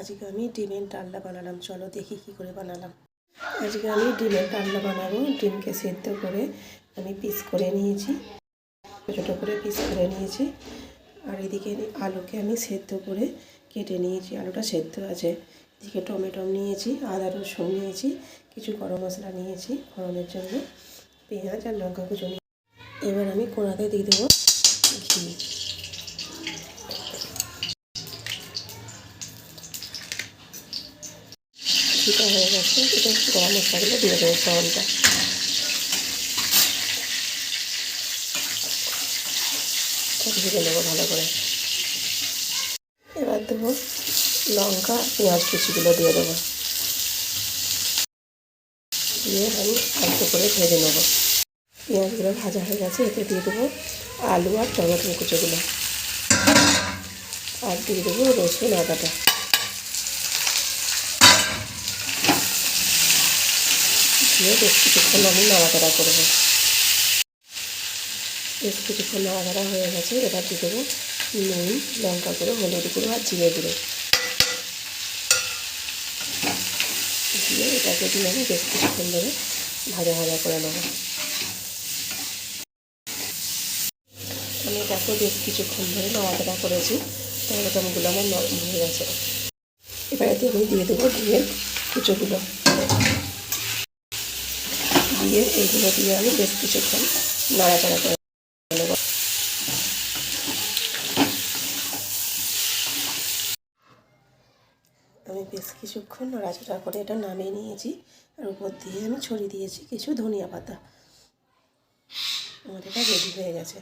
আজকে আমি ডিমের ডালনা বানালাম। চলো দেখি কী করে বানালাম। আজকে আমি ডিমের ডালনা বানাবো। ডিমকে সেদ্ধ করে আমি পিস করে নিয়েছি, ছোটো করে পিস করে নিয়েছি। আর এদিকে আলুকে আমি সেদ্ধ করে কেটে নিয়েছি, আলুটা সেদ্ধ আছে। এদিকে টমেটো নিয়েছি, আদা রসুন নিয়েছি, কিছু গরম মশলা নিয়েছি ফোড়নের জন্য, পেঁয়াজ আর লঙ্কা কুচো নিয়ে এবার আমি কড়াতে দিয়ে দেবো ঘি। ঘিটা হয়ে গেছে, এটা গরম মশলাগুলো দিয়ে দেবো ফোড়নটা। ভেজে নেবো ভালো করে। এবার দেবো লঙ্কা, পেঁয়াজ কুচিগুলো দিয়ে দেবো, দিয়ে আমি হালকা করে ভেজে নেবো। পেঁয়াজগুলো ভাজা হয়ে গেছে, এতে দিয়ে দেবো আলু আর টমেটো কুচোগুলো, আর দিয়ে দেবো রসুন আদাটা। দিয়ে বেশ কিছুক্ষণ আমি নাড়াচাড়া করবো। বেশ কিছুক্ষণ নাড়াচাড়া হয়ে গেছে, এবার দিয়ে দেবো নুন, লঙ্কা গুঁড়ো, হলুদ গুঁড়ো আর জিরে গুঁড়ো দিয়ে এটাকে দিয়ে আমি বেশ কিছুক্ষণ ধরে ভাজা ভাজা করে নেবো। আমি এটাকে বেশ কিছুক্ষণ ধরে নাড়াচাড়া করেছি, টমেটোগুলো আমার নরম হয়ে গেছে। এবারে আমি দিয়ে দেবো ডিমের কুচোগুলো, দিয়ে এইগুলো দিয়ে আমি বেশ কিছুক্ষণ নাড়াচাড়া করে নেব। আমি বেশ কিছুক্ষণ নাড়াচাড়া করে এটা নামিয়ে নিয়েছি, আর উপর দিয়ে আমি ছড়িয়ে দিয়েছি কিছু ধনিয়া পাতা। আমার এটা রেডি হয়ে গেছে।